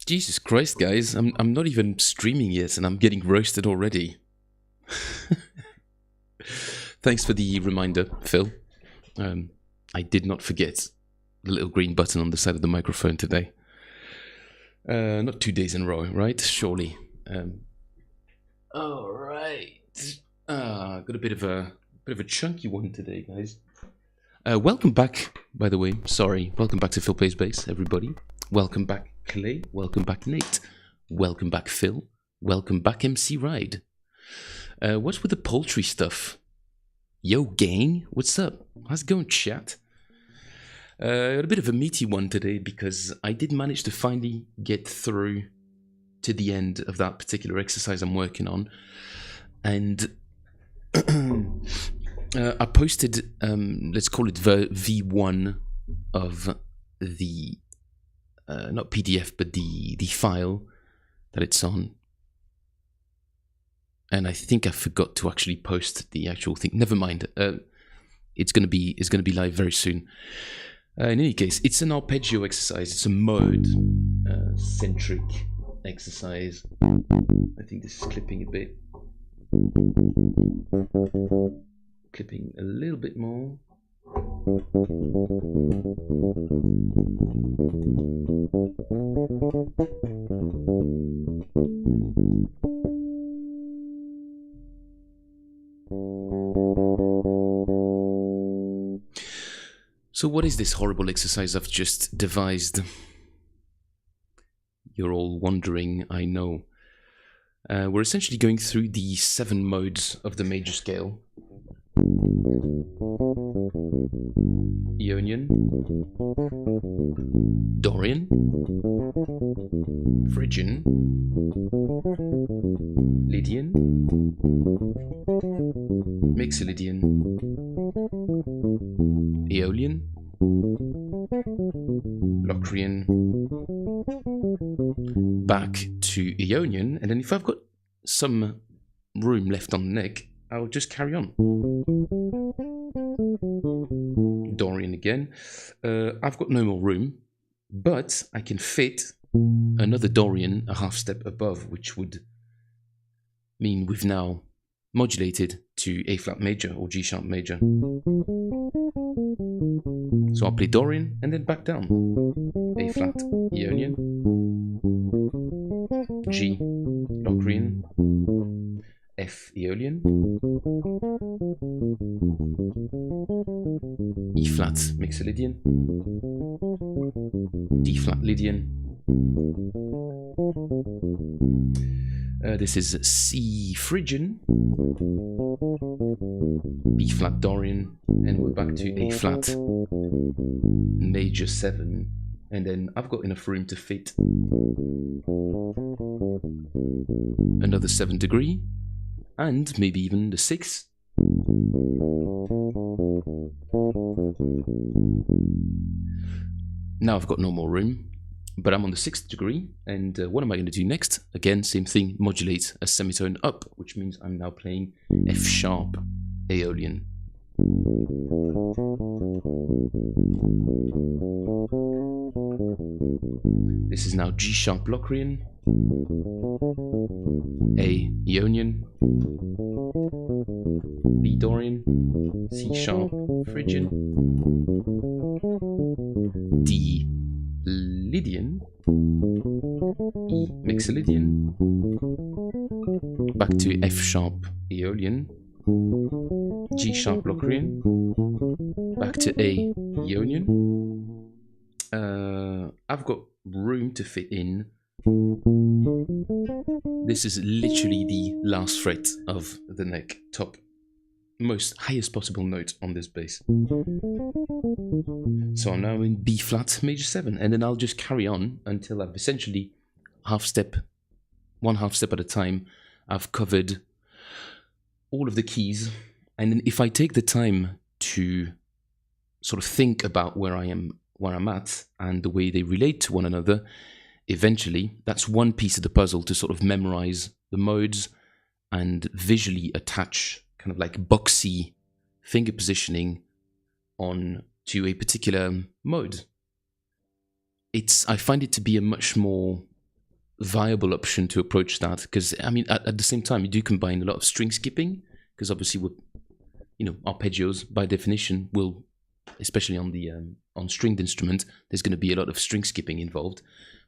Jesus Christ, guys! I'm not even streaming yet, and I'm getting roasted already. Thanks for the reminder, Phil. I did not forget the little green button on the side of the microphone today. Not 2 days in a row, right? Surely. All right. Got a bit of a chunky one today, guys. Welcome back, by the way. Sorry. Welcome back to Phil Plays Bass, everybody. Welcome back, Clay. Welcome back, Nate. Welcome back, Phil. Welcome back, MC Ride. What's with the poultry stuff? Yo, gang. What's up? How's it going, chat? A bit of a meaty one today because I did manage to finally get through to the end of that particular exercise I'm working on. And I posted, let's call it the V1 of the, not PDF, but the file that it's on. And I think I forgot to actually post the actual thing. Never mind. It's gonna be live very soon. In any case, it's an arpeggio exercise. It's a mode centric exercise. I think this is clipping a bit. Clipping a little bit more. So what is this horrible exercise I've just devised? You're all wondering, I know. We're essentially going through the 7 modes of the major scale. Ionian, Dorian, Phrygian, Lydian, Mixolydian, Aeolian, Locrian, back to Ionian, and then if I've got some room left on the neck, I'll just carry on. Dorian again. I've got no more room, but I can fit another Dorian a half step above, which would mean we've now modulated to A flat major or G sharp major. So I'll play Dorian and then back down. A flat, Ionian, G, Locrian, F, Aeolian, E flat, Mixolydian, D flat, Lydian. This is C, Phrygian, B flat, Dorian, and we're back to A flat, major 7. And then I've got enough room to fit another 7 degree, and maybe even the 6. Now I've got no more room, but I'm on the 6th degree, and what am I going to do next? Again, same thing, modulate a semitone up, which means I'm now playing F sharp Aeolian. This is now G sharp Locrian, A Ionian, B Dorian, C sharp Phrygian, D Lydian, E Mixolydian, back to F sharp Aeolian, G sharp Locrian, back to A Ionian. I've got room to fit in. This is literally the last fret of the neck, top, most highest possible note on this bass. So I'm now in B flat major 7, and then I'll just carry on until I've essentially one half step at a time, I've covered all of the keys. And then if I take the time to sort of think about where I'm at and the way they relate to one another, eventually that's one piece of the puzzle to sort of memorize the modes and visually attach kind of like boxy finger positioning on to a particular mode. I find it to be a much more viable option to approach that, because I mean, at the same time, you do combine a lot of string skipping, because obviously, arpeggios by definition will, especially on the on stringed instrument, there's going to be a lot of string skipping involved,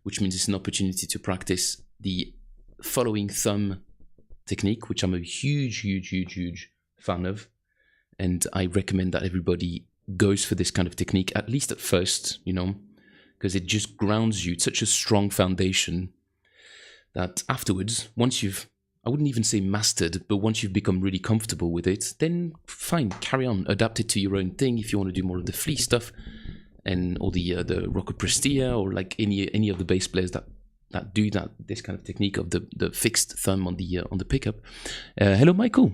which means it's an opportunity to practice the following thumb technique, which I'm a huge fan of, and I recommend that everybody goes for this kind of technique, at least at first, because it just grounds you. It's such a strong foundation that afterwards, once you've, I wouldn't even say mastered, but once you've become really comfortable with it, then fine, carry on, adapt it to your own thing. If you want to do more of the flea stuff, or the Roccoprestia, or like any of the bass players that do this kind of technique of the fixed thumb on the pickup. Hello, Michael.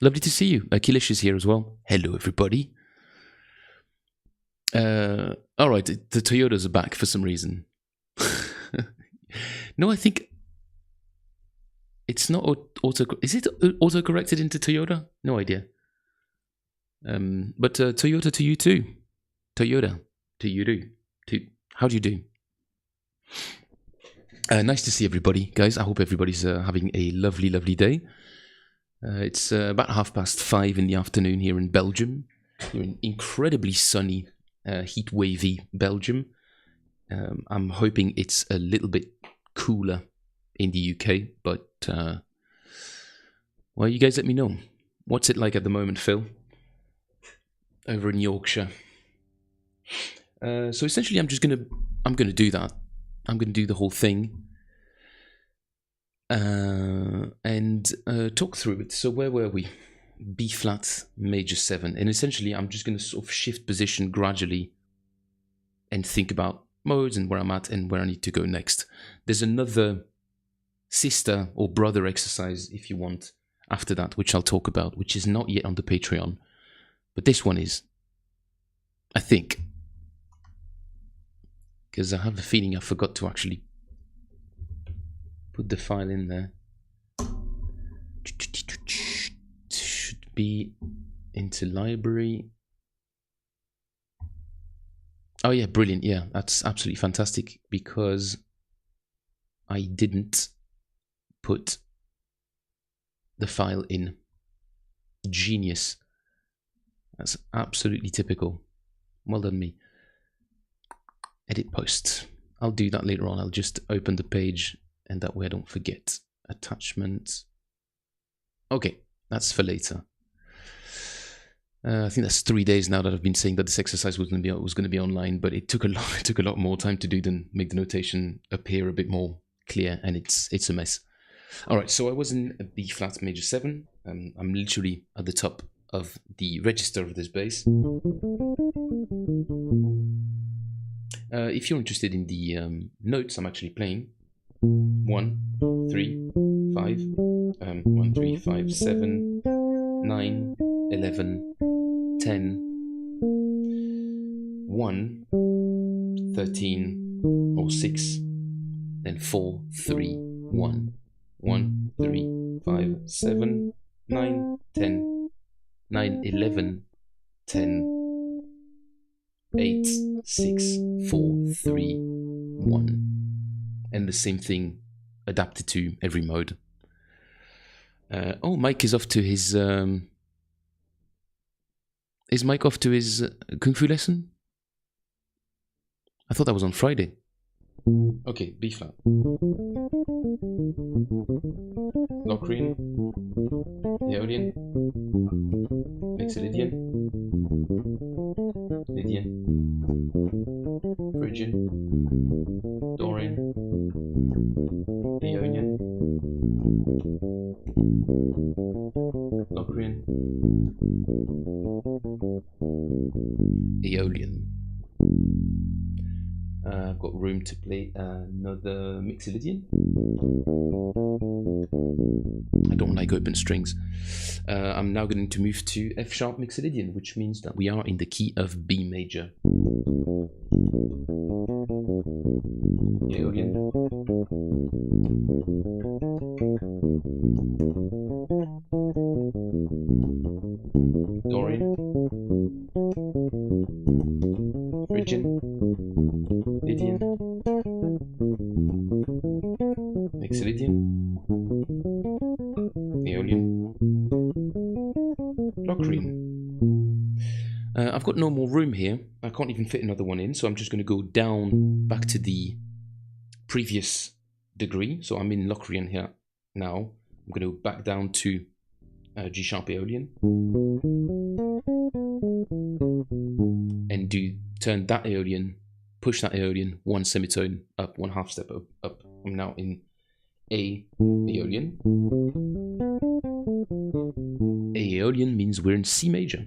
Lovely to see you. Kilish is here as well. Hello, everybody. All right, the Toyotas are back for some reason. No, I think it's not auto. Is it auto corrected into Toyota? No idea. But Toyota to you too. Toyota to you too. How do you do? Nice to see everybody, guys. I hope everybody's having a lovely day. It's about 5:30 in the afternoon here in Belgium. You're in incredibly sunny, heat wavy Belgium. I'm hoping it's a little bit cooler in the UK, but well, you guys let me know. What's it like at the moment, Phil? Over in Yorkshire. So essentially, I'm gonna do that. I'm gonna do the whole thing and talk through it. So where were we? B flat major 7, and essentially I'm just gonna sort of shift position gradually and think about modes and where I'm at and where I need to go next. There's another sister or brother exercise, if you want, after that, which I'll talk about, which is not yet on the Patreon, but this one is, I think, because I have a feeling I forgot to actually put the file in there. Should be into library. Oh yeah, brilliant. Yeah, that's absolutely fantastic, because I didn't put the file in. Genius. That's absolutely typical. Well done, me. Edit post. I'll do that later on. I'll just open the page, and that way I don't forget. Attachment. Okay, that's for later. I think that's 3 days now that I've been saying that this exercise was going to be online, but it took a lot more time to do than make the notation appear a bit more clear, and it's a mess. All right, so I was in a B flat major 7. I'm literally at the top of the register of this bass. If you're interested in the notes I'm actually playing, 1, 3, 5, 1, 3, 5, 7, 9, 11, 10, 1, 13, or 6, then 4, 3, 1, 1, 3, 5, 7, 9, 10, 9, 11, 10, 8, 6, 4, 3, 1. And the same thing adapted to every mode. Oh, Mike is off to his... is Mike off to his Kung Fu lesson? I thought that was on Friday. Okay, B flat. Locrian. Aeolian. Mixolydian. Lydian. Phrygian. Dorian. Aeolian. Locrian. Aeolian. I've got room to play another Mixolydian. I don't like open strings. I'm now going to move to F sharp Mixolydian, which means that we are in the key of B major. Aeolian. Dorian. Phrygian. Lydian. mixed Lydian, Aeolian, Locrian. I've got no more room here. I can't even fit another one in, so I'm just going to go down back to the previous degree. So I'm in Locrian here now. I'm going to go back down to G sharp Aeolian and turn that Aeolian, push that Aeolian one semitone up, one half step up. I'm now in A Aeolian. A Aeolian means we're in C major.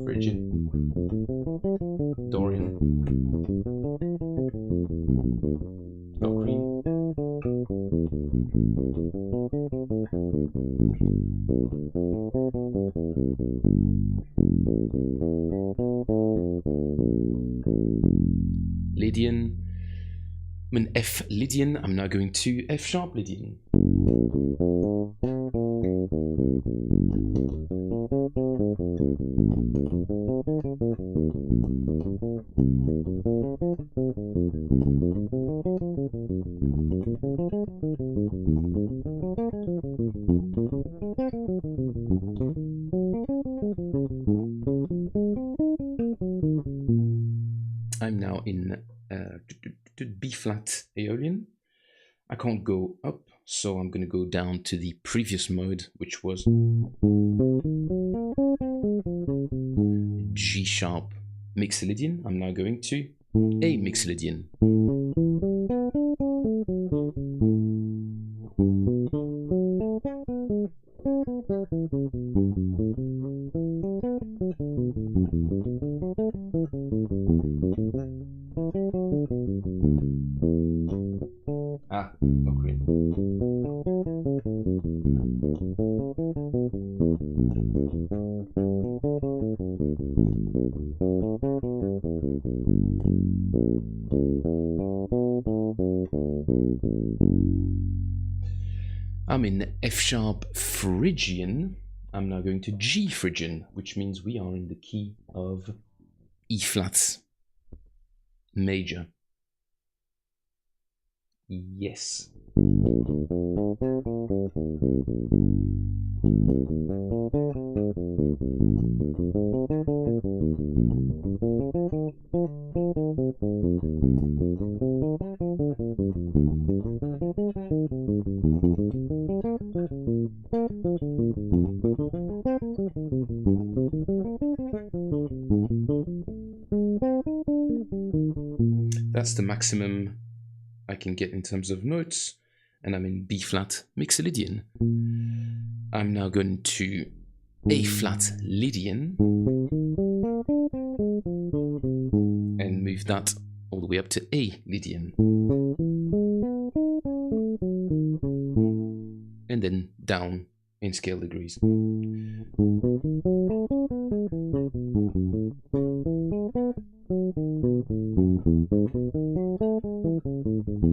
Phrygian, Dorian, Locrian, Lydian. I'm an F Lydian. I'm now going to F sharp Lydian. I'm now in B flat Aeolian. I can't go up, so I'm going to go down to the previous mode, which was G sharp Mixolydian. I'm now going to A Mixolydian. Locrian. I'm in F sharp Phrygian. I'm now going to G Phrygian, which means we are in the key of E flat major. Yes. That's the maximum I can get in terms of notes, and I'm in B flat Mixolydian. I'm now going to A flat Lydian and move that all the way up to A Lydian, and then down in scale degrees.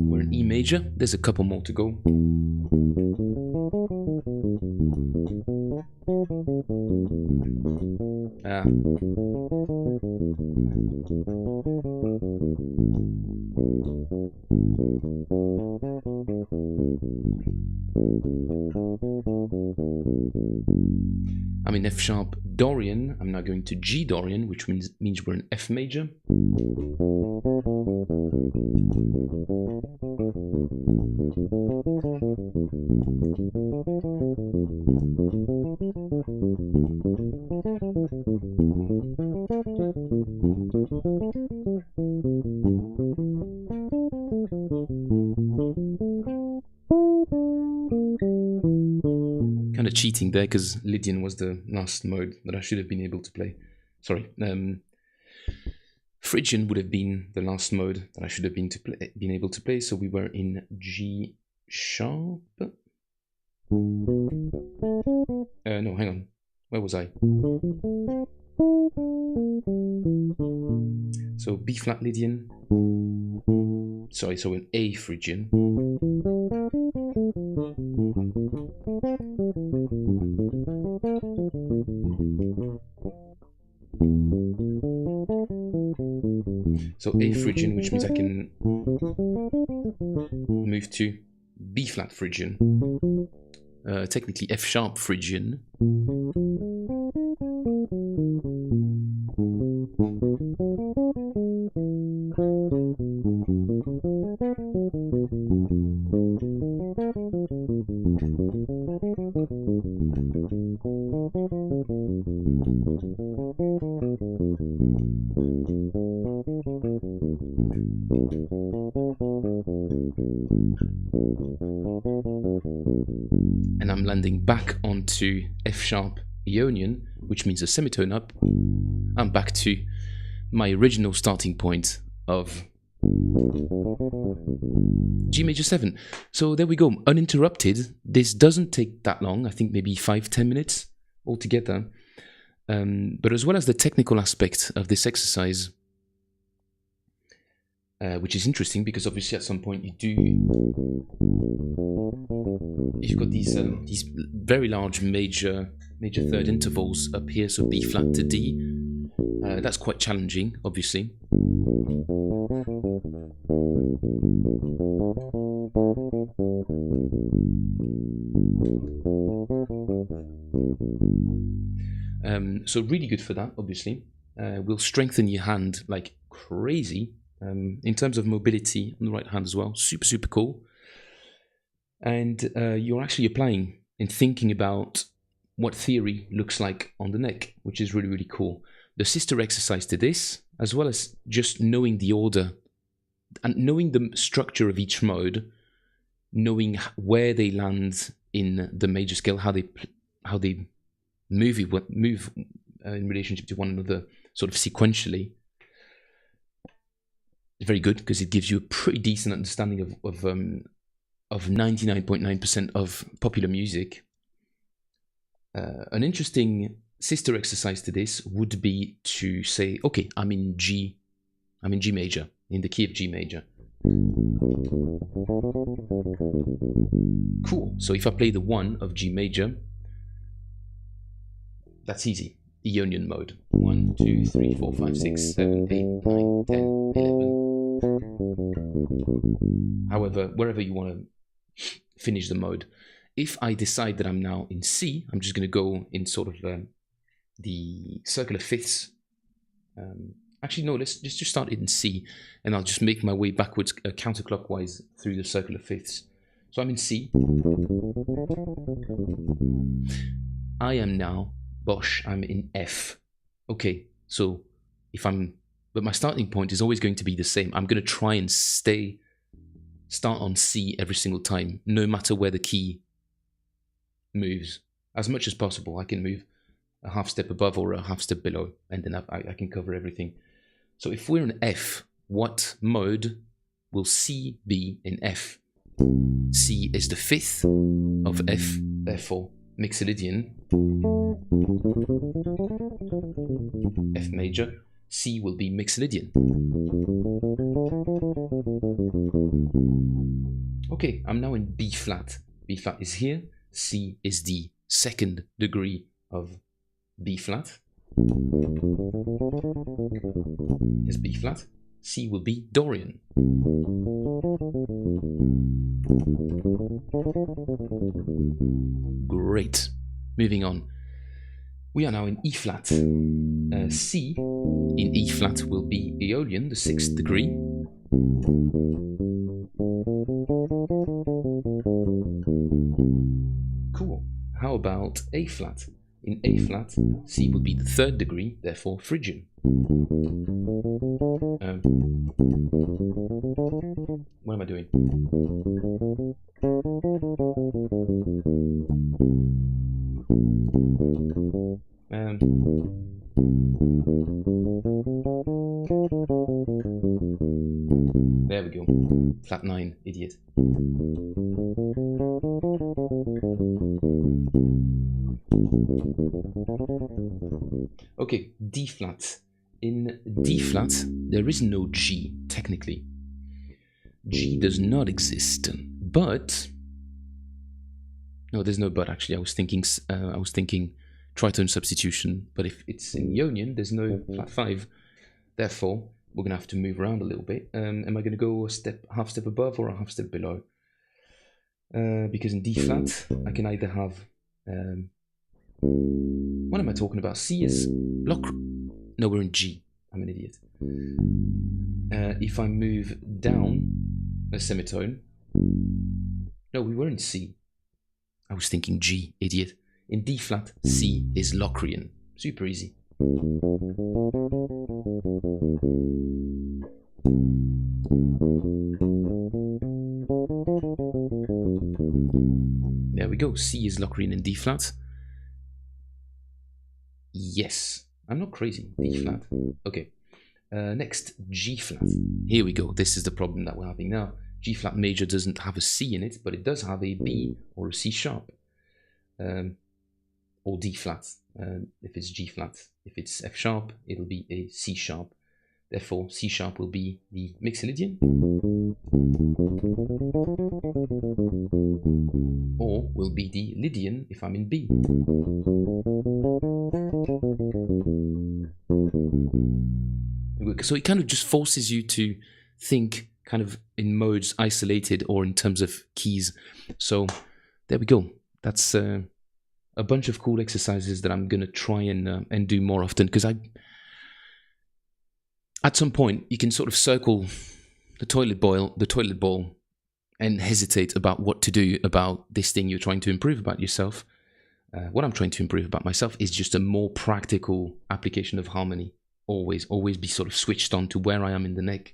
We're in E major. There's a couple more to go. I'm in F sharp Dorian. I'm now going to G Dorian, which means we're in F major. Kind of cheating there because Lydian was the last mode that I should have been able to play. Sorry, Phrygian would have been the last mode that I should have been able to play. So we were in G sharp. No, hang on. Where was I? So B flat Lydian. Sorry, so an A Phrygian. So A Phrygian, which means I can move to B flat Phrygian. Technically F sharp Phrygian. And I'm landing back onto F sharp Ionian, which means a semitone up. I'm back to my original starting point of G major 7. So there we go, uninterrupted. This doesn't take that long, I think maybe 5-10 minutes altogether. But as well as the technical aspect of this exercise, which is interesting because obviously at some point you've got these very large major third intervals up here, so B flat to D. That's quite challenging, obviously. So really good for that, obviously. Will strengthen your hand like crazy. In terms of mobility on the right hand as well, super cool. And you're actually applying and thinking about what theory looks like on the neck, which is really cool. The sister exercise to this, as well as just knowing the order and knowing the structure of each mode, knowing where they land in the major scale, how they move in relationship to one another, sort of sequentially. Very good, because it gives you a pretty decent understanding of 99.9% of popular music. An interesting sister exercise to this would be to say, okay, I'm in G major, in the key of G major. Cool. So if I play the 1 of G major, that's easy. Ionian mode. 1, 2, 3, 4, 5, 6, 7, 8, 9, 10, 11. However, wherever you want to finish the mode. If I decide that I'm now in C, I'm just going to go in sort of the circular fifths. Actually, no, let's just start in C, and I'll just make my way backwards counterclockwise through the circular fifths. So I'm in C. I am now, Bosch, I'm in F. Okay, so but my starting point is always going to be the same. I'm going to try and start on C every single time, no matter where the key moves. As much as possible, I can move a half step above or a half step below, and then I can cover everything. So if we're in F, what mode will C be in F? C is the fifth of F, therefore Mixolydian. F major, C will be Mixolydian. Okay, I'm now in B flat. B flat is here. C is the second degree of B flat. Is B flat. C will be Dorian. Great. Moving on. We are now in E flat. C in E flat will be Aeolian, the 6th degree. Cool. How about A flat? In A flat, C will be the 3rd degree, therefore Phrygian. What am I doing? There we go. Flat 9, idiot. Okay, D flat. In D flat, there is no G, technically. G does not exist, but... No, there's no but, actually. I was thinking tritone substitution, but if it's in Ionian, there's no flat 5. Therefore, we're going to have to move around a little bit. Am I going to go half step above or a half step below? Because in D flat, I can either have... what am I talking about? C is block... No, we're in G. I'm an idiot. If I move down a semitone... No, we were in C. I was thinking G, idiot. In D flat, C is Locrian. Super easy. There we go. C is Locrian in D flat. Yes. I'm not crazy. D flat. Okay. Next, G flat. Here we go. This is the problem that we're having now. G flat major doesn't have a C in it, but it does have a B or a C sharp. Or D flat. If it's G flat. If it's F sharp, it'll be a C sharp. Therefore, C sharp will be the Mixolydian. Or will be the Lydian if I'm in B. So it kind of just forces you to think kind of in modes isolated or in terms of keys. So there we go. That's a bunch of cool exercises that I'm going to try and do more often, because at some point you can sort of circle the toilet bowl and hesitate about what to do about this thing you're trying to improve about yourself. What I'm trying to improve about myself is just a more practical application of harmony. Always be sort of switched on to where I am in the neck,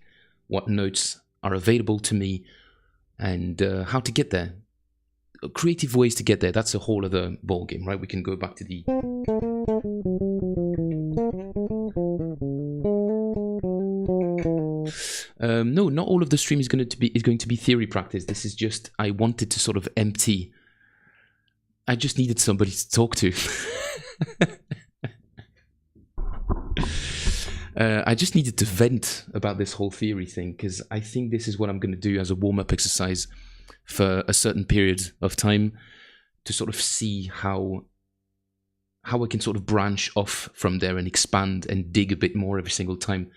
what notes are available to me, and how to get there. Creative ways to get there. That's a whole other ball game, right? We can go back to the... no, not all of the stream is going to be theory practice. This is just, I wanted to sort of empty. I just needed somebody to talk to. I just needed to vent about this whole theory thing, because I think this is what I'm going to do as a warm-up exercise for a certain period of time, to sort of see how I can sort of branch off from there and expand and dig a bit more every single time.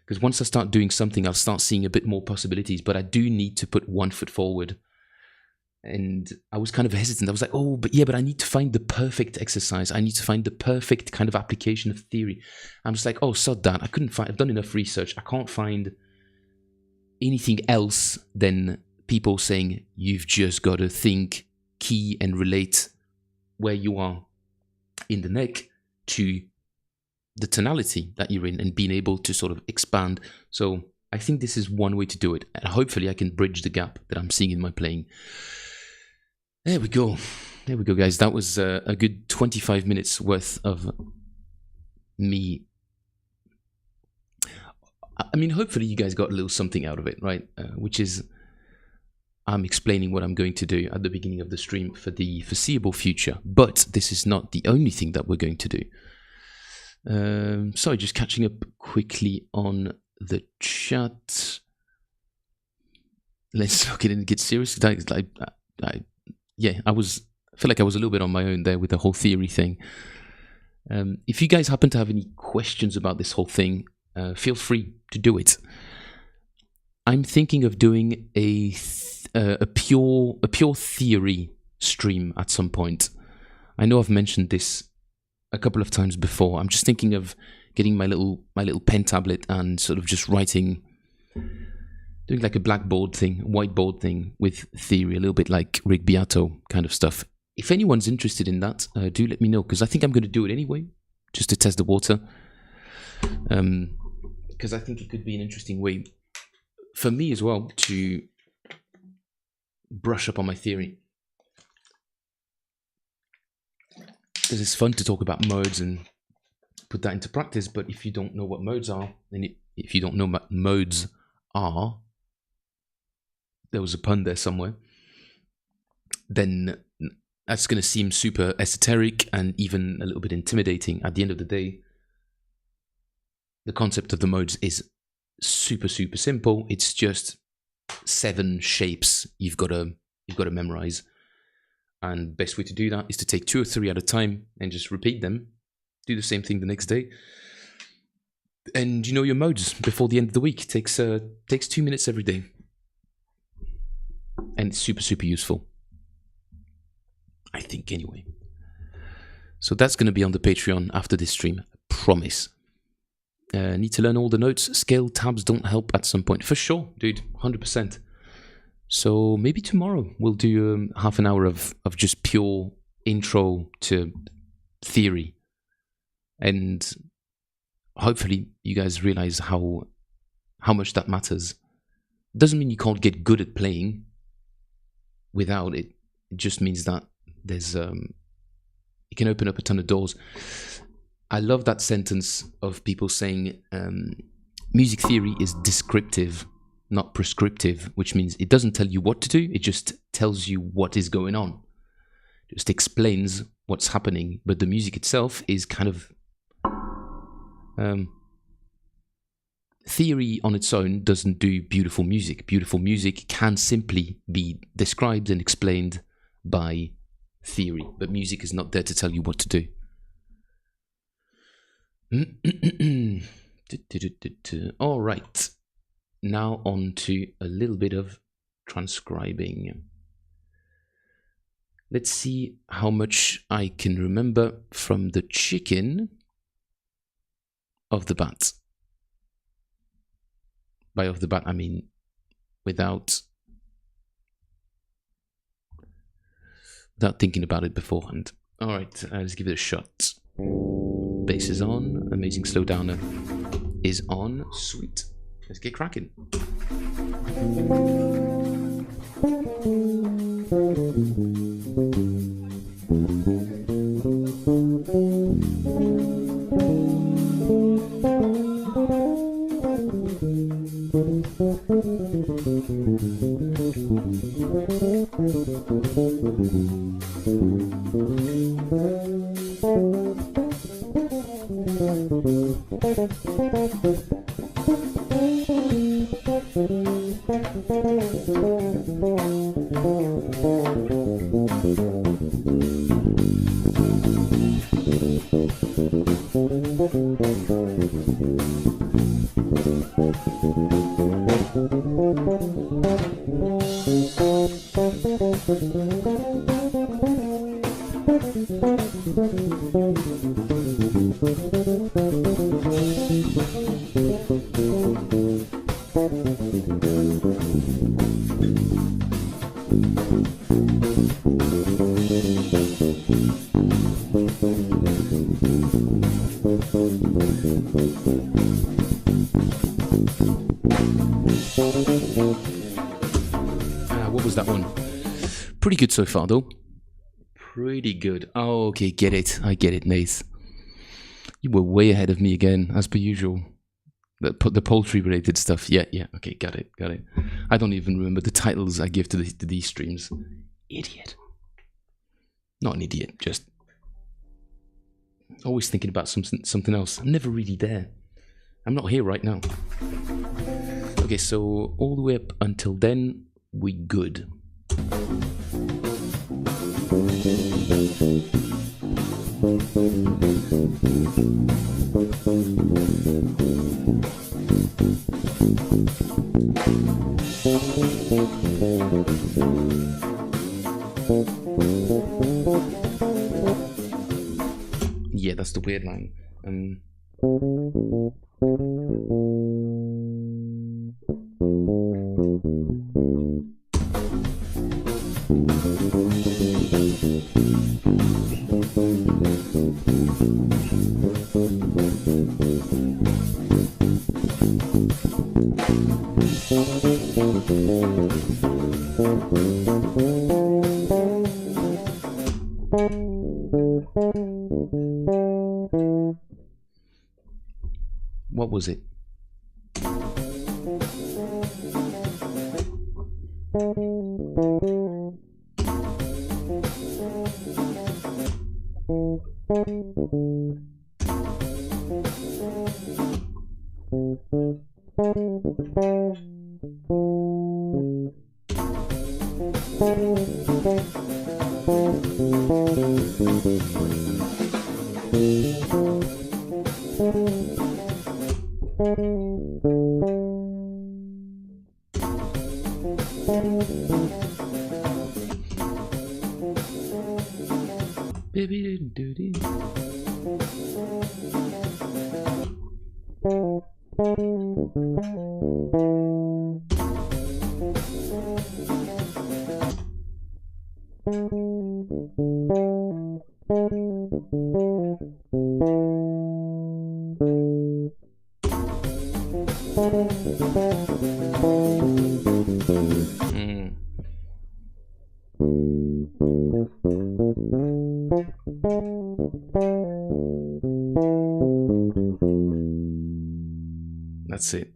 Because once I start doing something, I'll start seeing a bit more possibilities, but I do need to put one foot forward. And I was kind of hesitant. I was like, oh, but I need to find the perfect exercise. I need to find the perfect kind of application of theory. I'm just like, oh, sod that. I've done enough research. I can't find anything else than people saying, you've just got to think, key, and relate where you are in the neck to the tonality that you're in, and being able to sort of expand. So I think this is one way to do it. And hopefully I can bridge the gap that I'm seeing in my playing. There we go. There we go, guys. That was a good 25 minutes worth of me. I mean, hopefully you guys got a little something out of it, right? Which is, I'm explaining what I'm going to do at the beginning of the stream for the foreseeable future. But this is not the only thing that we're going to do. Sorry, just catching up quickly on the chat. Let's look at it and get serious. Yeah, I feel like I was a little bit on my own there with the whole theory thing. If you guys happen to have any questions about this whole thing, feel free to do it. I'm thinking of doing a pure theory stream at some point. I know I've mentioned this a couple of times before. I'm just thinking of getting my little pen tablet and sort of just writing, doing like a blackboard thing, whiteboard thing with theory, a little bit like Rick Beato kind of stuff. If anyone's interested in that, do let me know, because I think I'm going to do it anyway, just to test the water. Because I think it could be an interesting way for me as well to brush up on my theory. Because it's fun to talk about modes and put that into practice, but if you don't know what modes are, then if you don't know what modes are, there was a pun there somewhere, then that's going to seem super esoteric and even a little bit intimidating. At the end of the day, the concept of the modes is super simple. It's just 7 shapes you've got to memorize, and best way to do that is to take 2 or 3 at a time and just repeat them. Do the same thing the next day. And you know your modes before the end of the week. Takes 2 minutes every day. And it's super, super useful. I think, anyway. So that's going to be on the Patreon after this stream. Promise. Need to learn all the notes. Scale tabs don't help at some point. For sure, dude. 100%. So maybe tomorrow we'll do half an hour of just pure intro to theory. And hopefully you guys realize how much that matters. Doesn't mean you can't get good at playing without it. It just means that there's it can open up a ton of doors. I love that sentence of people saying music theory is descriptive, not prescriptive, which means it doesn't tell you what to do, it just tells you what is going on. It just explains what's happening, but the music itself is kind of theory on its own doesn't do beautiful music. Beautiful music can simply be described and explained by theory, but music is not there to tell you what to do. All right, now on to a little bit of transcribing. Let's see how much I can remember from the chicken of the bat. By off the bat, I mean without thinking about it beforehand. All right, let's give it a shot. Bass is on. Amazing slowdowner is on. Sweet. Let's get cracking. What was that one? Pretty good so far, though. Pretty good. Oh, okay, get it. I get it, Nath. You were way ahead of me again, as per usual. The poultry-related stuff. Yeah, okay, got it. I don't even remember the titles I give to these streams. Idiot. Not an idiot, just always thinking about something else. I'm never really there. I'm not here right now. Okay, so all the way up until then, we good. Yeah, that's the weird line. What was it? That's it.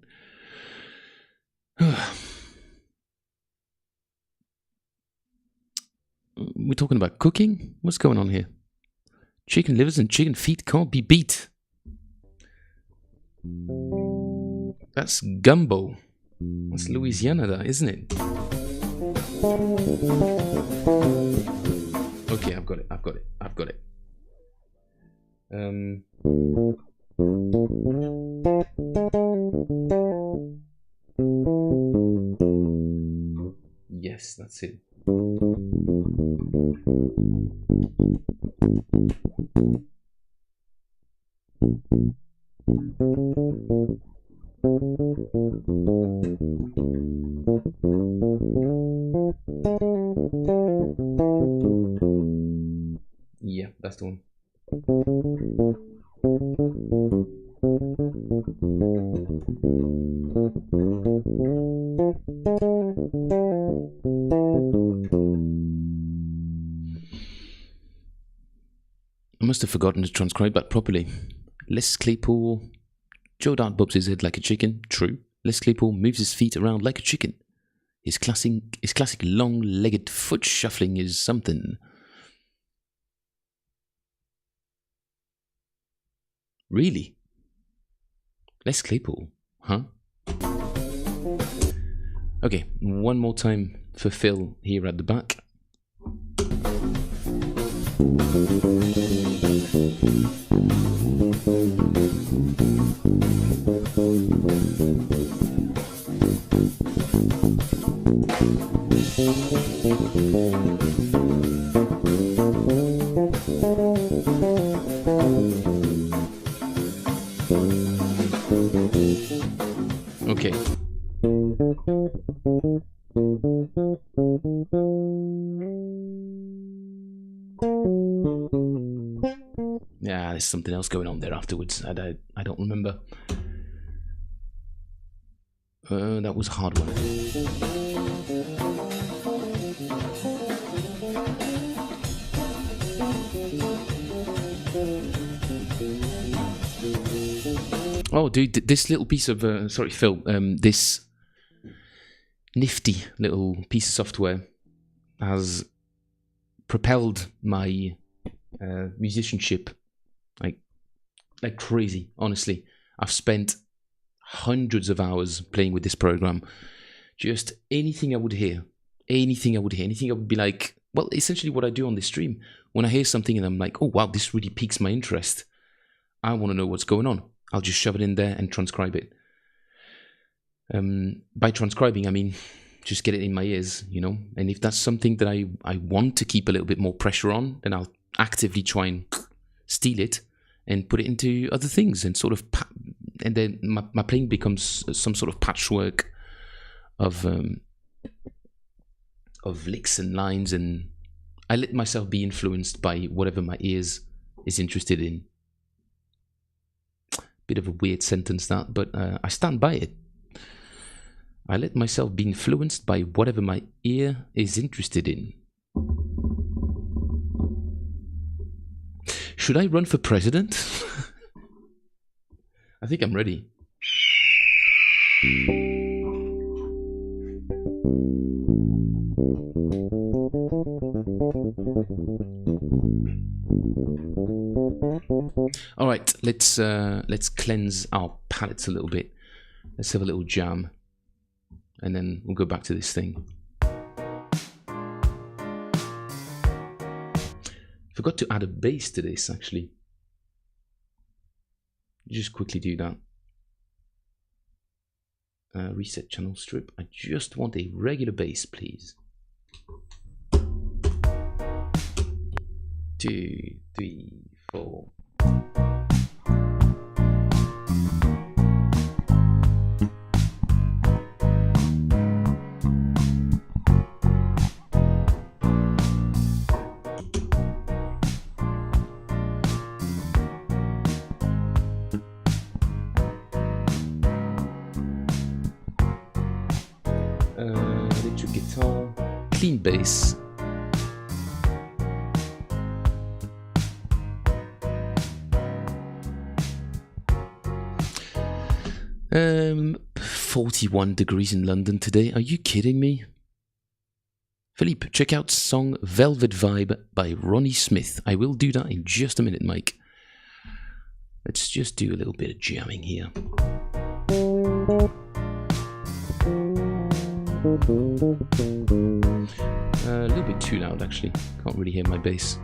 We're talking about cooking? What's going on here? Chicken livers and chicken feet can't be beat. That's gumbo. That's Louisiana, that, isn't it? Okay, I've got it. Yes, that's it. Yeah, that's the one. I must have forgotten to transcribe that properly. Les Claypool. Joe Dart bobs his head like a chicken. True. Les Claypool moves his feet around like a chicken. His classic long-legged foot shuffling is something. Really? Les Claypool, huh? Okay, one more time for Phil here at the back. Okay. Yeah, there's something else going on there afterwards. I don't remember. That was a hard one. Oh, dude, this little piece of sorry, Phil. This nifty little piece of software has propelled my musicianship like crazy. Honestly, I've spent hundreds of hours playing with this program. Just anything I would hear, anything I would be like, well, essentially what I do on this stream. When I hear something and I'm like, oh wow, this really piques my interest, I want to know what's going on. I'll just shove it in there and transcribe it. By transcribing, I mean just get it in my ears, you know. And if that's something that I want to keep a little bit more pressure on, then I'll actively try and steal it and put it into other things, and sort of, and then my playing becomes some sort of patchwork of licks and lines, and I let myself be influenced by whatever my ears is interested in. Bit of a weird sentence that, but I stand by it. I let myself be influenced by whatever my ear is interested in. Should I run for president? I think I'm ready. All right, let's cleanse our palates a little bit. Let's have a little jam, and then we'll go back to this thing. Forgot to add a bass to this, actually. Just quickly do that. reset channel strip. I just want a regular bass, please. 2, 3, 4. Electric guitar, clean bass. Um, 41 degrees in London today. Are you kidding me? Philippe, check out song Velvet Vibe by Ronnie Smith. I will do that in just a minute, Mike. Let's just do a little bit of jamming here. A little bit too loud, actually. Can't really hear my bass.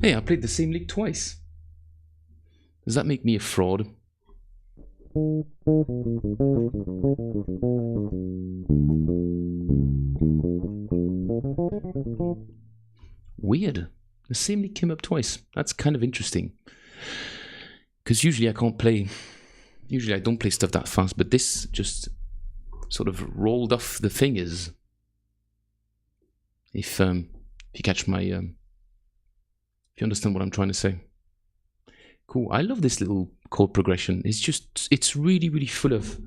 Hey, I played the same league twice. Does that make me a fraud? Weird. The same league came up twice. That's kind of interesting. Because usually I can't play... Usually I don't play stuff that fast, but this just sort of rolled off the fingers. If you catch my... if you understand what I'm trying to say. Cool. I love this little chord progression. It's really, really full of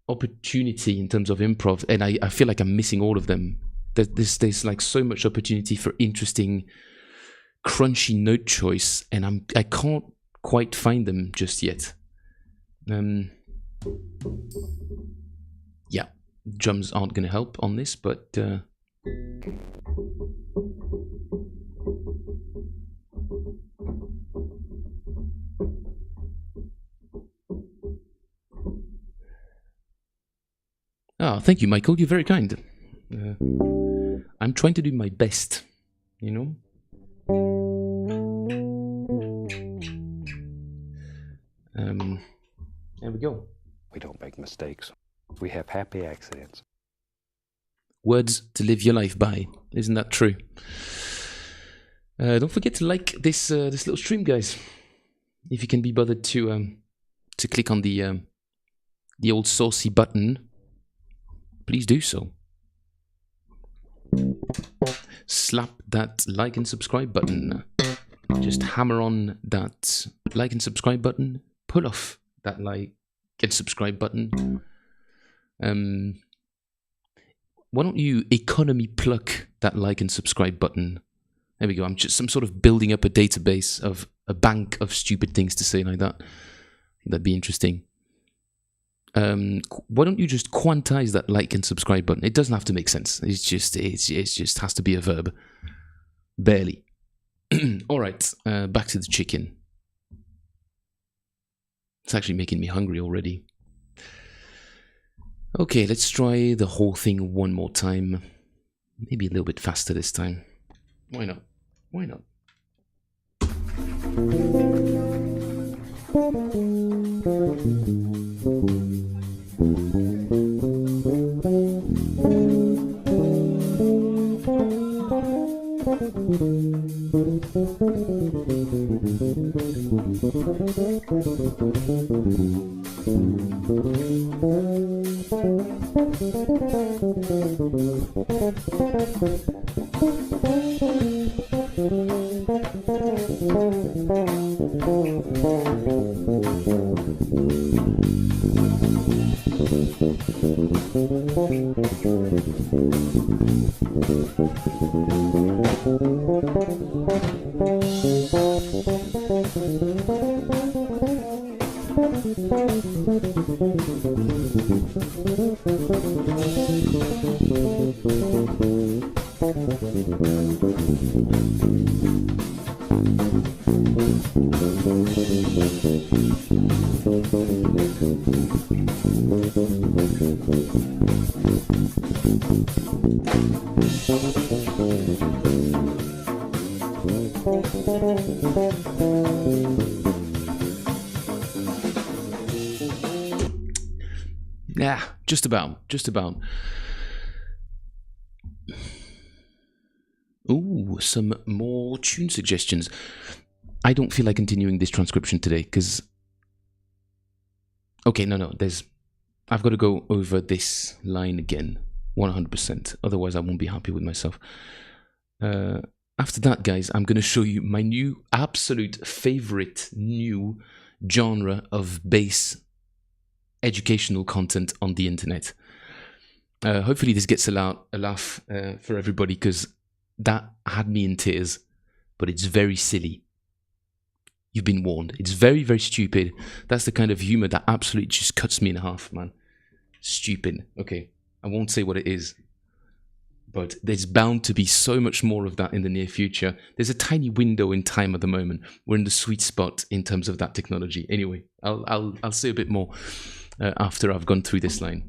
opportunity in terms of improv, and I feel like I'm missing all of them. There's like so much opportunity for interesting crunchy note choice, and I can't quite find them just yet. Yeah, drums aren't going to help on this, but thank you, Michael. You're very kind. I'm trying to do my best, you know. There we go. We don't make mistakes. We have happy accidents. Words to live your life by. Isn't that true? Don't forget to like this little stream, guys. If you can be bothered to click on the old saucy button, please do so. Slap that like and subscribe button. Just hammer on that like and subscribe button. Pull off that like and subscribe button. Why don't you economy pluck that like and subscribe button? There we go. I'm sort of building up a database of a bank of stupid things to say like that. I think that'd be interesting. Why don't you just quantize that like and subscribe button? It doesn't have to make sense. It just has to be a verb. Barely. All right. Back to the chicken. It's actually making me hungry already. Okay, let's try the whole thing one more time. Maybe a little bit faster this time. Why not? Why not? Yeah, just about. Ooh, some more tune suggestions. I don't feel like continuing this transcription today because... Okay, no, I've got to go over this line again, 100%. Otherwise, I won't be happy with myself. After that, guys, I'm going to show you my new absolute favorite new genre of bass educational content on the internet. Hopefully this gets a laugh for everybody, because that had me in tears, but it's very silly. You've been warned. It's very, very stupid. That's the kind of humor that absolutely just cuts me in half, man. Stupid. Okay, I won't say what it is, but there's bound to be so much more of that in the near future. There's a tiny window in time at the moment. We're in the sweet spot in terms of that technology. Anyway, I'll say a bit more after I've gone through this line.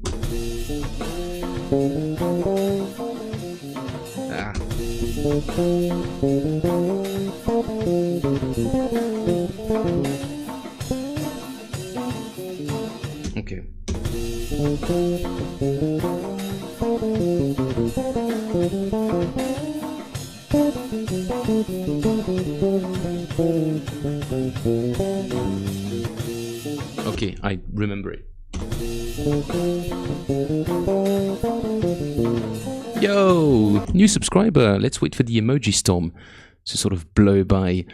Okay. Okay, I remember it. Yo, new subscriber. Let's wait for the emoji storm to sort of blow by.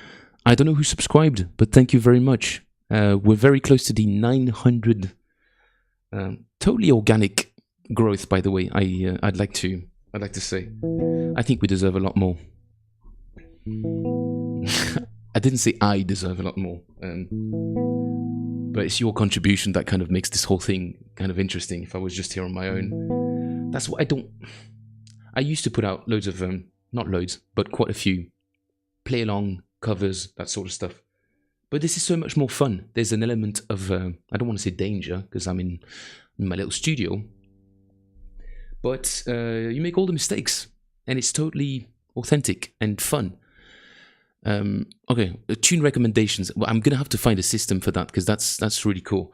I don't know who subscribed, but thank you very much. We're very close to the 900. Totally organic growth, by the way. I'd like to say. I think we deserve a lot more. didn't say I deserve a lot more. But it's your contribution that kind of makes this whole thing kind of interesting. If I was just here on my own, that's what I don't. I used to put out loads of, not loads, but quite a few play along covers, that sort of stuff. But this is so much more fun. There's an element of, I don't want to say danger, because I'm in my little studio. But you make all the mistakes, and it's totally authentic and fun. Okay, tune recommendations. Well, I'm gonna have to find a system for that, because that's really cool.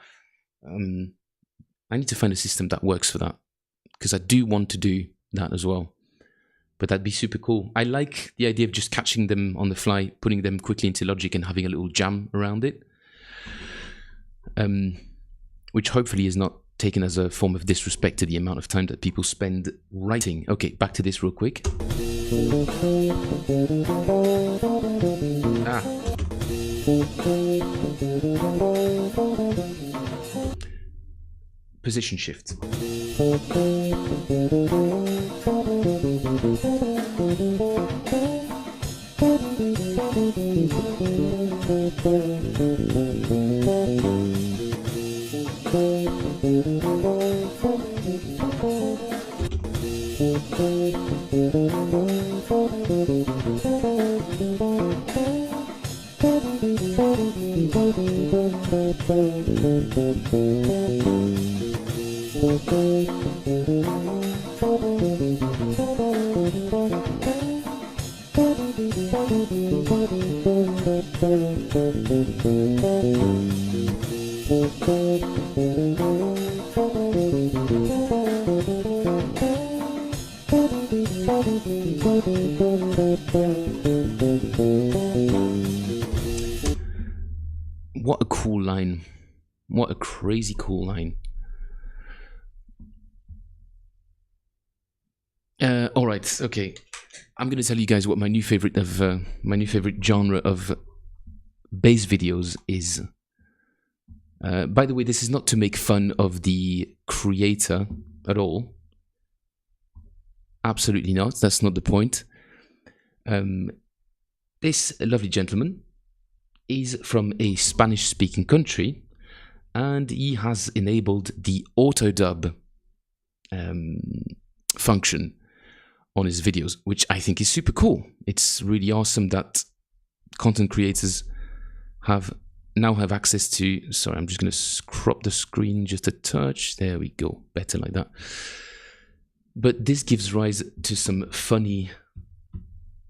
I need to find a system that works for that, because I do want to do that as well. But that'd be super cool. I like the idea of just catching them on the fly, putting them quickly into Logic and having a little jam around it. Which hopefully is not taken as a form of disrespect to the amount of time that people spend writing. Okay, back to this real quick. Position shift. What a cool line. What a crazy cool line. All right, okay. I'm going to tell you guys what my new favorite genre of bass videos is. By the way, this is not to make fun of the creator at all. Absolutely not. That's not the point. This lovely gentleman is from a Spanish-speaking country, and he has enabled the auto-dub function on his videos, which I think is super cool. It's really awesome that content creators now have access to. Sorry, I'm just going to crop the screen just a touch. There we go, better like that. But this gives rise to some funny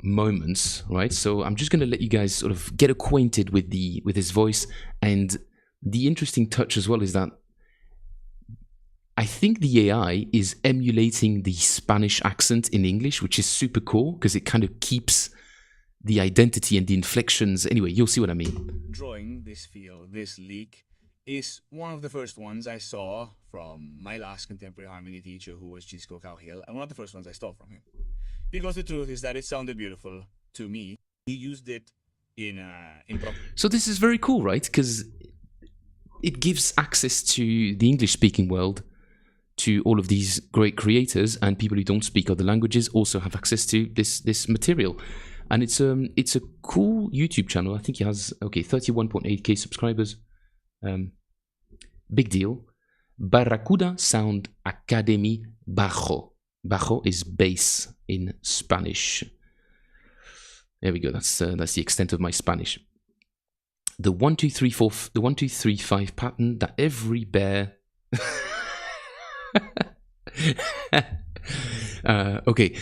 moments, right? So I'm just going to let you guys sort of get acquainted with his voice. And the interesting touch as well is that I think the AI is emulating the Spanish accent in English, which is super cool because it kind of keeps the identity and the inflections. Anyway, you'll see what I mean. Drawing this field, this leak, is one of the first ones I saw from my last contemporary harmony teacher, who was Chisco Cowhill, and one of the first ones I stole from him. Because the truth is that it sounded beautiful to me. He used it in So this is very cool, right? Because it gives access to the English-speaking world, to all of these great creators, and people who don't speak other languages also have access to this material. And it's a cool YouTube channel. I think he has 31.8k subscribers. Big deal. Barracuda Sound Academy Bajo. Bajo is bass in Spanish. There we go. That's the extent of my Spanish. The 1 2 3 4 the 1 2 3 5 pattern that every bear. Okay,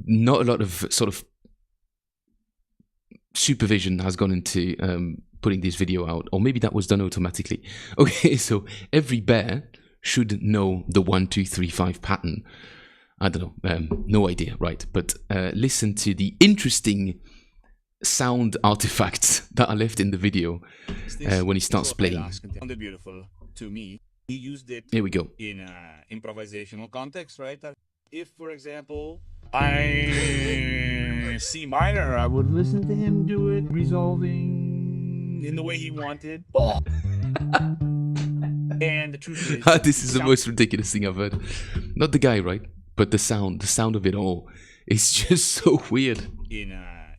not a lot of sort of supervision has gone into putting this video out, or maybe that was done automatically. Okay, so every bear should know the 1 2 3 5 pattern. I don't know, no idea, right? But listen to the interesting sound artifacts that are left in the video when he starts playing. Sounded beautiful to me. He used it. Here we go. In improvisational context, right? If, for example, I C minor, I would listen to him do it, resolving in the way he wanted. And the truth is, this is the most ridiculous thing I've heard. Not the guy, right? But the sound of it all is just so weird. In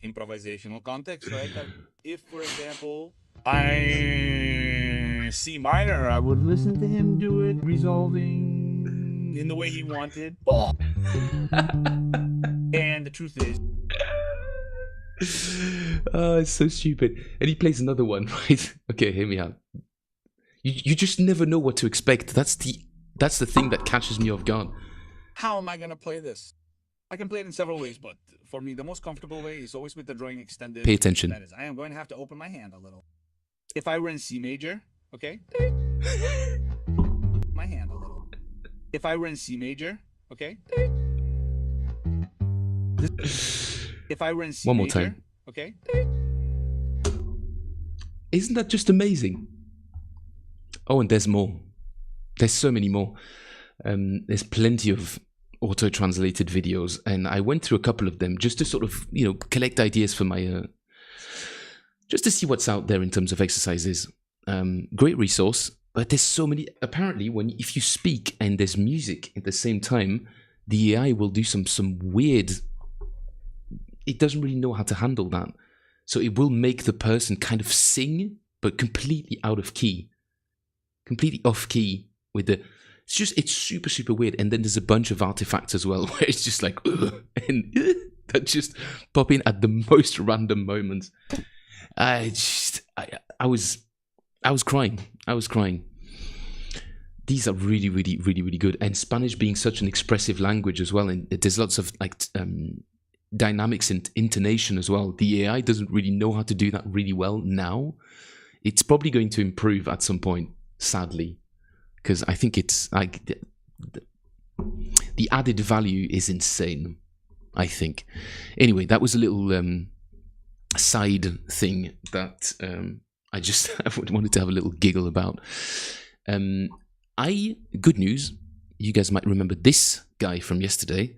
improvisational context, right? That if, for example, I C minor, I would listen to him do it, resolving in the way he wanted. And the truth is, oh, it's so stupid. And he plays another one, right? Okay, hear me out. You just never know what to expect. That's the thing that catches me off guard. how am I gonna play this? I can play it in several ways, but for me, the most comfortable way is always with the drawing extended. Pay attention. That is, I am going to have to open my hand a little. If I were in C major, okay? My hand a little. If I were in C major, okay? If I were in C One more major, time. okay? Isn't that just amazing? Oh, and there's more. There's so many more. There's plenty of auto-translated videos, and I went through a couple of them just to sort of, collect ideas for my, just to see what's out there in terms of exercises. Great resource, but there's so many. Apparently, if you speak and there's music at the same time, the AI will do some weird. It doesn't really know how to handle that, so it will make the person kind of sing, but completely out of key, completely off key with the. It's super, super weird. And then there's a bunch of artifacts as well where it's just like, and that just pop in at the most random moments. I was crying. I was crying. These are really, really, really, really good. And Spanish being such an expressive language as well. And there's lots of dynamics and intonation as well. The AI doesn't really know how to do that really well now. It's probably going to improve at some point, sadly. Because I think it's like the added value is insane, I think. Anyway, that was a little side thing that I just wanted to have a little giggle about. Good news, you guys might remember this guy from yesterday.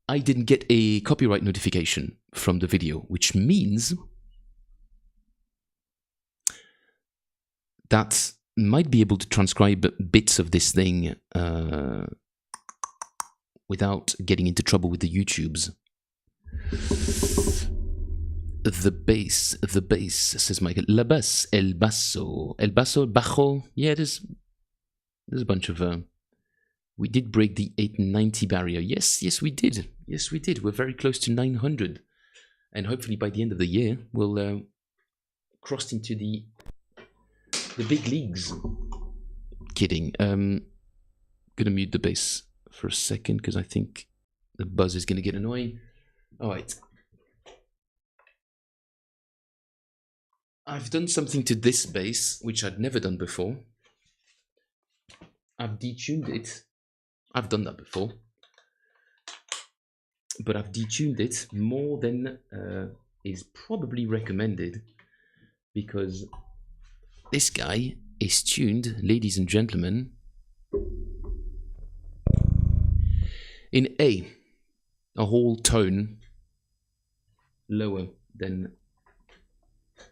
I didn't get a copyright notification from the video, which means that might be able to transcribe bits of this thing without getting into trouble with the YouTubes. The bass, says Michael. La basse, el basso, bajo. Yeah, there's a bunch of. We did break the 890 barrier. Yes, we did. Yes, we did. We're very close to 900, and hopefully by the end of the year we'll cross into the big leagues. Kidding. Gonna mute the bass for a second because I think the buzz is gonna get annoying. All right. I've done something to this bass which I'd never done before. I've detuned it. I've done that before, but I've detuned it more than is probably recommended, because this guy is tuned, ladies and gentlemen, in A, a whole tone lower than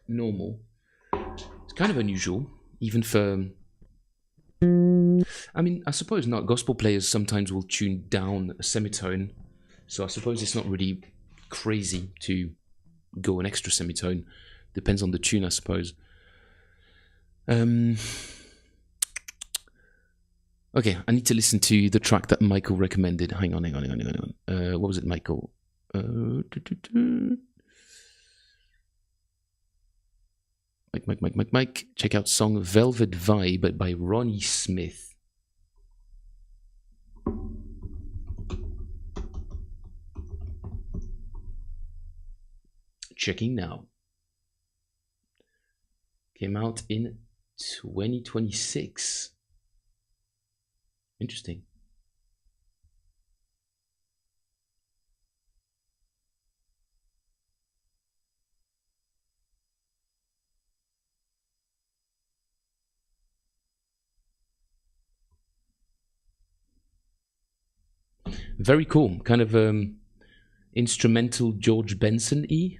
normal. It's kind of unusual, even for... I mean, I suppose not. Gospel players sometimes will tune down a semitone, so I suppose it's not really crazy to go an extra semitone. Depends on the tune, I suppose. Okay, I need to listen to the track that Michael recommended. Hang on. What was it, Michael? Mike. Check out song Velvet Vibe by Ronnie Smith. Checking now. Came out in 2026. Interesting. Very cool. Kind of instrumental George Benson-y.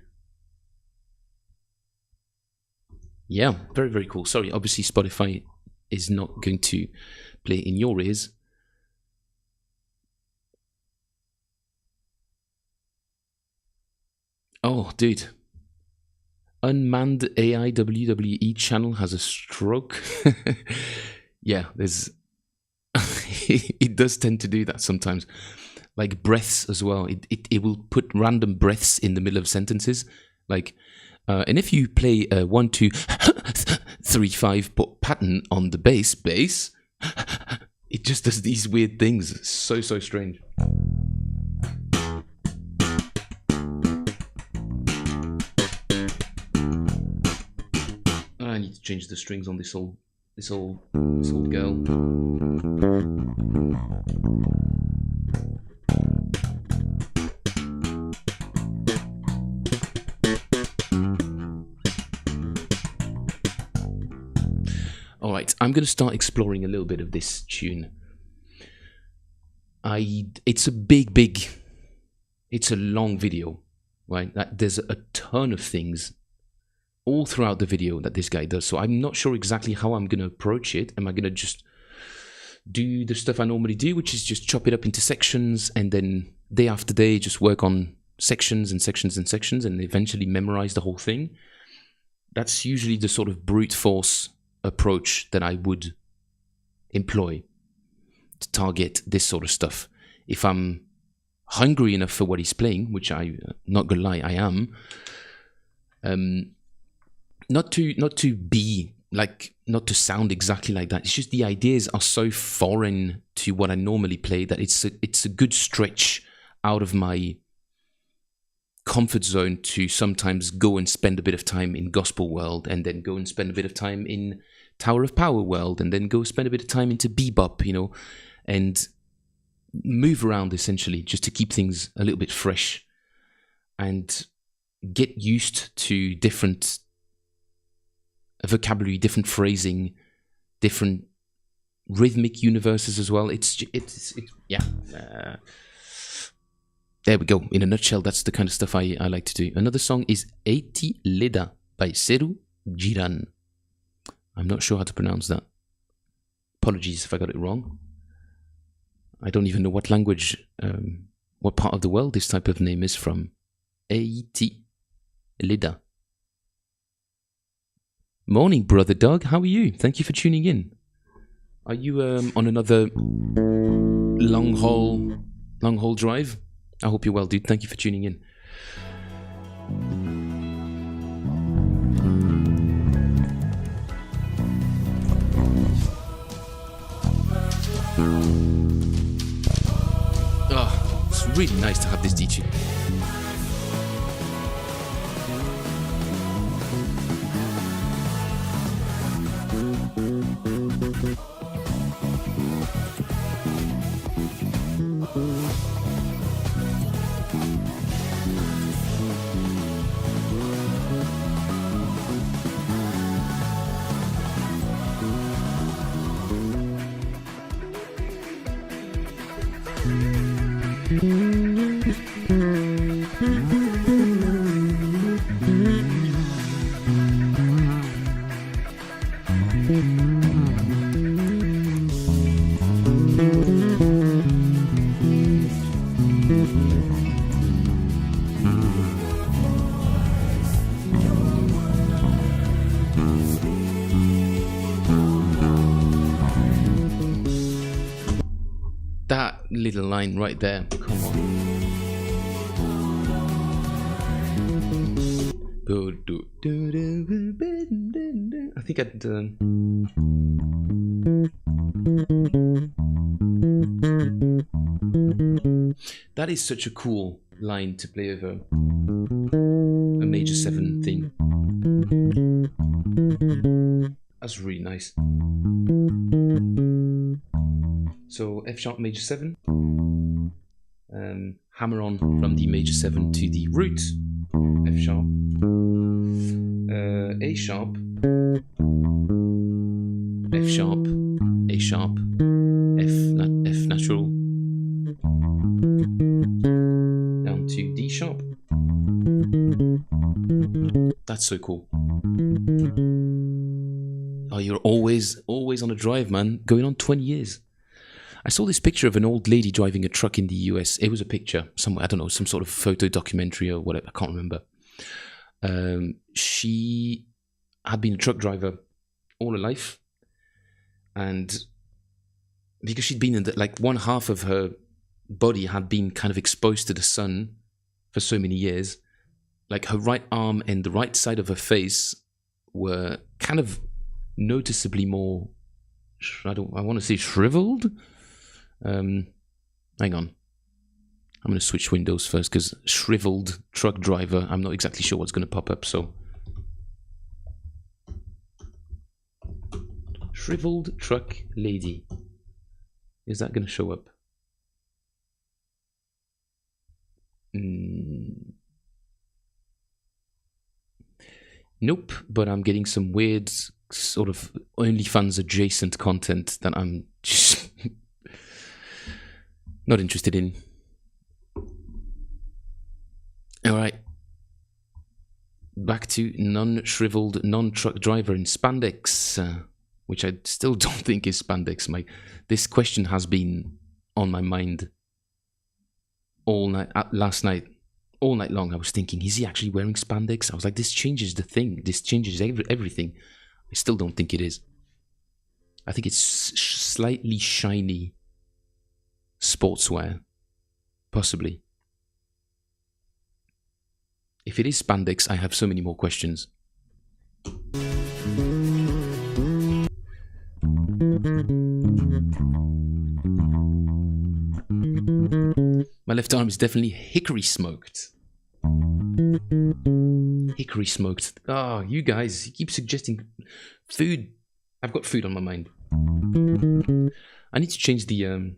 Yeah, very, very cool. Sorry, obviously Spotify is not going to play in your ears. Oh, dude. Unmanned AI WWE channel has a stroke. Yeah, there's... it does tend to do that sometimes. Like breaths as well. It will put random breaths in the middle of sentences. Like, and if you play a 1, 2, 3, 5 pattern on the bass, it just does these weird things. It's so strange. I need to change the strings on this old girl. Alright, I'm going to start exploring a little bit of this tune. It's a long video, right? There's a ton of things all throughout the video that this guy does, so I'm not sure exactly how I'm going to approach it. Am I going to just do the stuff I normally do, which is just chop it up into sections, and then day after day just work on sections and sections and sections, and eventually memorize the whole thing? That's usually the sort of brute force approach that I would employ to target this sort of stuff. If I'm hungry enough for what he's playing, which I'm not gonna lie, I am, not to be like, not to sound exactly like that. It's just the ideas are so foreign to what I normally play that it's a good stretch out of my comfort zone to sometimes go and spend a bit of time in gospel world, and then go and spend a bit of time in Tower of Power world, and then go spend a bit of time into bebop, you know, and move around essentially just to keep things a little bit fresh and get used to different vocabulary, different phrasing, different rhythmic universes as well. There we go. In a nutshell, that's the kind of stuff I like to do. Another song is Eiti Leda by Seru Jiran. I'm not sure how to pronounce that. Apologies if I got it wrong. I don't even know what language, what part of the world this type of name is from. Eiti Leda. Morning, brother Doug. How are you? Thank you for tuning in. Are you on another long haul drive? I hope you're well, dude. Thank you for tuning in. Oh, it's really nice to have this D-tune. That little line right there, come on. I think I'd... That is such a cool line to play over a major 7 thing. That's really nice. So F sharp major 7, hammer on from the major 7 to the root, F sharp, A sharp, F sharp, A sharp, F natural, down to D sharp. That's so cool. Oh, you're always on a drive, man. Going on 20 years. I saw this picture of an old lady driving a truck in the US. It was a picture, somewhere, I don't know, some sort of photo documentary or whatever, I can't remember. She had been a truck driver all her life, and because she'd been in like one half of her body had been kind of exposed to the sun for so many years, like her right arm and the right side of her face were kind of noticeably more, I want to say shriveled. Hang on. I'm going to switch windows first because shriveled truck driver, I'm not exactly sure what's going to pop up, so. Shriveled truck lady. Is that going to show up? Nope, but I'm getting some weird sort of OnlyFans adjacent content that I'm just not interested in. Alright. Back to non-shriveled, non-truck driver in spandex, which I still don't think is spandex. This question has been on my mind all night, last night, all night long. I was thinking, is he actually wearing spandex? I was like, this changes the thing. This changes everything. I still don't think it is. I think it's slightly shiny sportswear. Possibly. If it is spandex, I have so many more questions. My left arm is definitely hickory smoked. Hickory smoked. Ah, you guys, you keep suggesting food. I've got food on my mind. I need to change the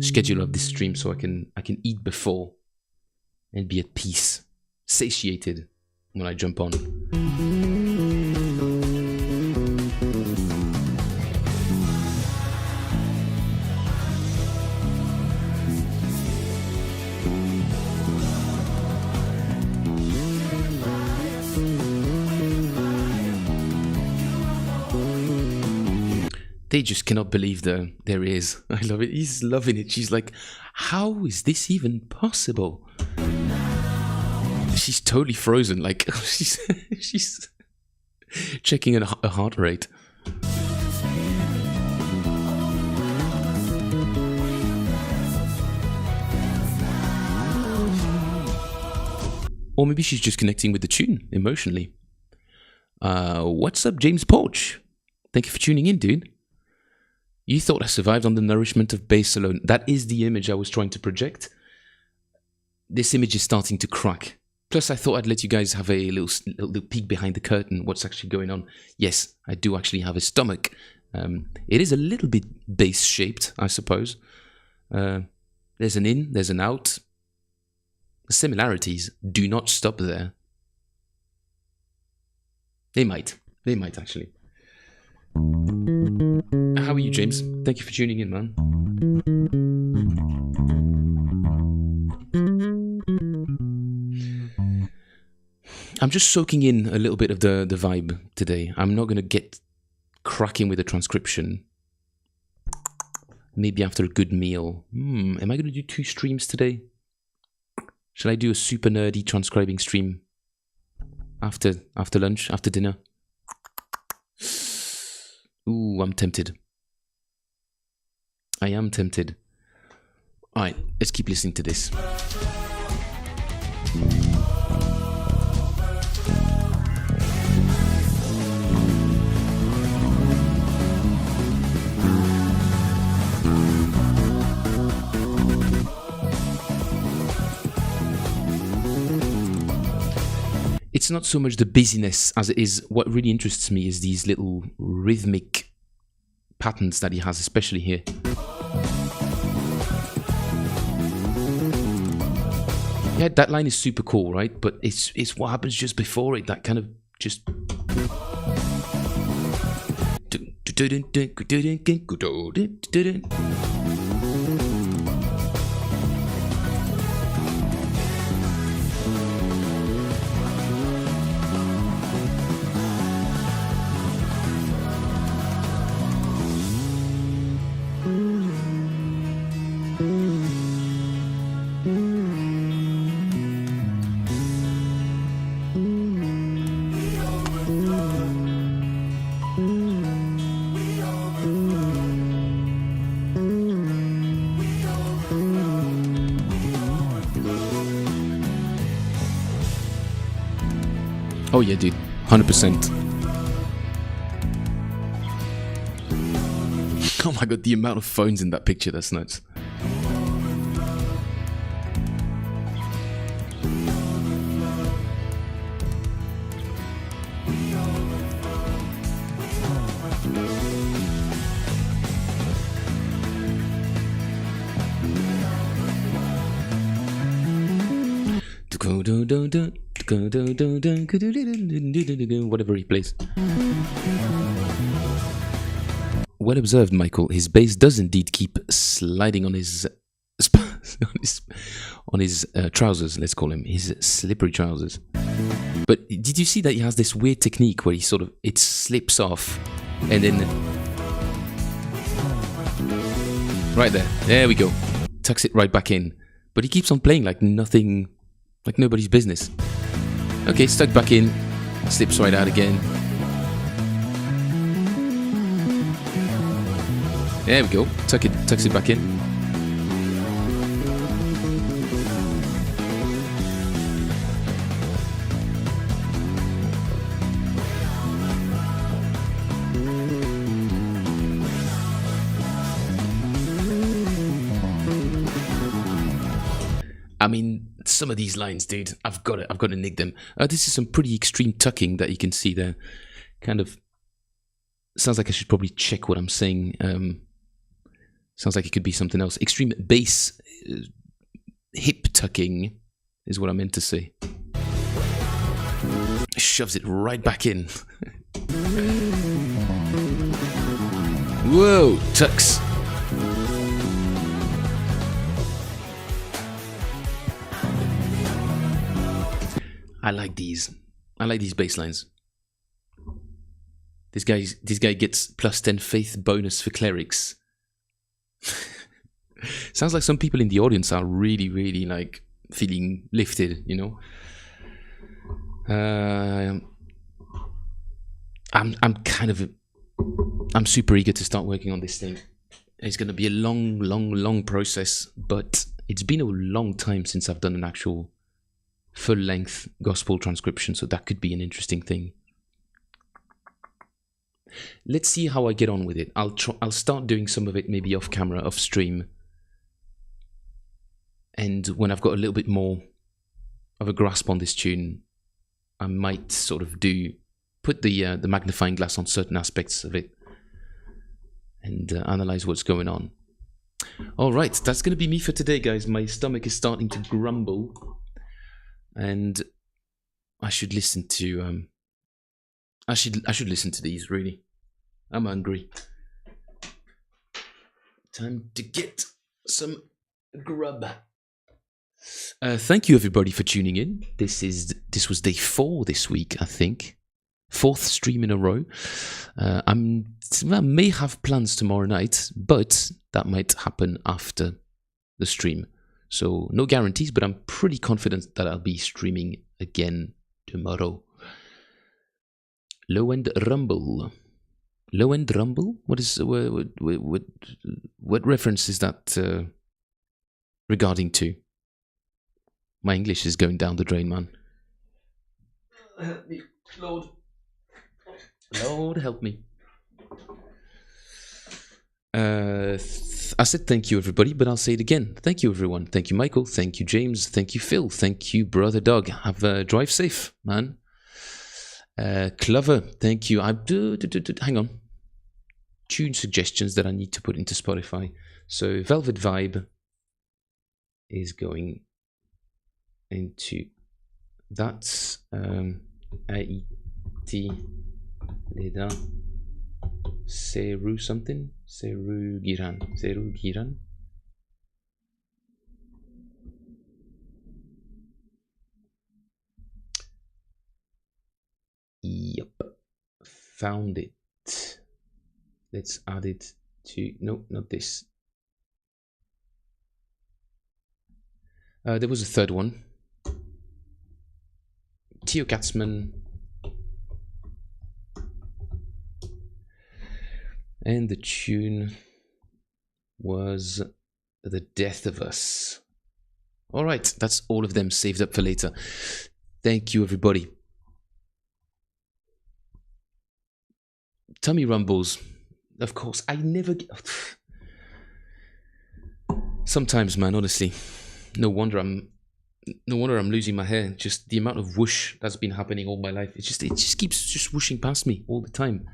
schedule of this stream so I can eat before and be at peace, satiated when I jump on. They just cannot believe there is. I love it. He's loving it. She's like, how is this even possible? She's totally frozen. Like, she's checking her heart rate. Or maybe she's just connecting with the tune emotionally. What's up, James Porch? Thank you for tuning in, dude. You thought I survived on the nourishment of bass alone. That is the image I was trying to project. This image is starting to crack. Plus, I thought I'd let you guys have a little peek behind the curtain, what's actually going on. Yes, I do actually have a stomach. It is a little bit bass-shaped, I suppose. There's an in, there's an out. The similarities do not stop there. They might actually. How are you, James? Thank you for tuning in, man. I'm just soaking in a little bit of the vibe today. I'm not going to get cracking with the transcription. Maybe after a good meal. Am I going to do 2 streams today? Shall I do a super nerdy transcribing stream after lunch, after dinner? Ooh, I'm tempted. I am tempted. Alright, let's keep listening to this. It's not so much the busyness as it is what really interests me is these little rhythmic patterns that he has, especially here. Yeah, that line is super cool, right? But it's what happens just before it, that kind of just... Oh yeah, dude, 100%. Oh my god, the amount of phones in that picture, that's nuts. Whatever he plays. Well observed, Michael. His bass does indeed keep sliding on his trousers. Let's call him his slippery trousers. But did you see that he has this weird technique where he sort of it slips off, and then right there we go, tucks it right back in. But he keeps on playing like nothing, like nobody's business. Okay, stuck back in, slips right out again. There we go. Tucks it back in. I mean, some of these lines, dude, I've got to nick them. This is some pretty extreme tucking that you can see there. Kind of sounds like I should probably check what I'm saying. Sounds like it could be something else. Extreme bass hip tucking is what I meant to say. Shoves it right back in. Whoa, tucks. I like these. I like these bass lines. This guy gets plus 10 faith bonus for clerics. Sounds like some people in the audience are really, really like feeling lifted, you know. I'm super eager to start working on this thing. It's going to be a long process, but it's been a long time since I've done an actual full-length gospel transcription, so that could be an interesting thing. Let's see how I get on with it. I'll start doing some of it maybe off camera, off stream, and when I've got a little bit more of a grasp on this tune, I might sort of put the magnifying glass on certain aspects of it and analyze what's going on. All right, that's going to be me for today, guys. My stomach is starting to grumble, and I should listen to I should listen to these, really. I'm hungry. Time to get some grub. Thank you everybody for tuning in. This was day 4 this week, I think. 4th stream in a row. I may have plans tomorrow night, but that might happen after the stream. So no guarantees, but I'm pretty confident that I'll be streaming again tomorrow. Low End Rumble. Low End Rumble? What reference is that regarding to? My English is going down the drain, man. Help me, Lord. Lord, help me. I said thank you, everybody, but I'll say it again. Thank you, everyone. Thank you, Michael. Thank you, James. Thank you, Phil. Thank you, Brother Dog. Have a drive safe, man. Clover, thank you. Hang on. Tune suggestions that I need to put into Spotify. So Velvet Vibe is going into that's A-E-T Leda Seru something. Seru Giran. Yep, found it. Let's add it to, no, not this. There was a third one. Theo Katzman. And the tune was The Death of Us. All right, that's all of them saved up for later. Thank you, everybody. tummy rumbles. Of course, I never get... Sometimes, man, honestly, no wonder I'm losing my hair. Just the amount of whoosh that's been happening all my life. It just keeps just whooshing past me all the time.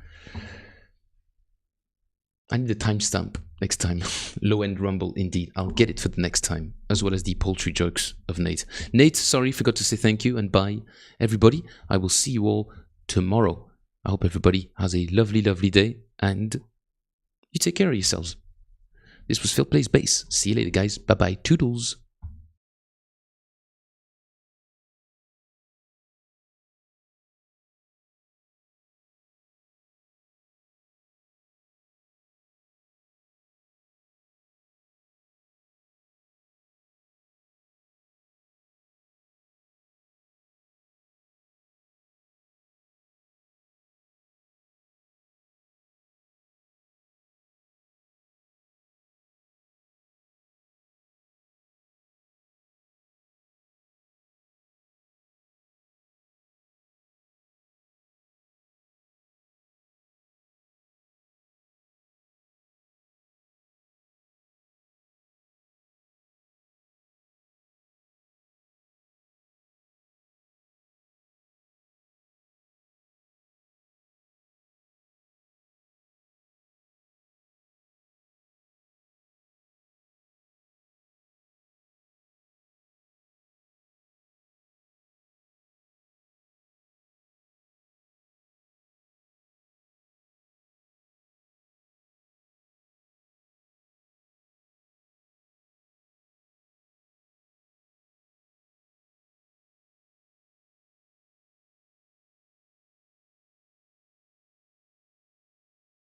I need a timestamp next time. Low end rumble, indeed. I'll get it for the next time, as well as the poultry jokes of Nate. Nate, sorry, forgot to say thank you and bye, everybody. I will see you all tomorrow. I hope everybody has a lovely, lovely day, and you take care of yourselves. This was Phil Plays Bass. See you later, guys. Bye bye. Toodles.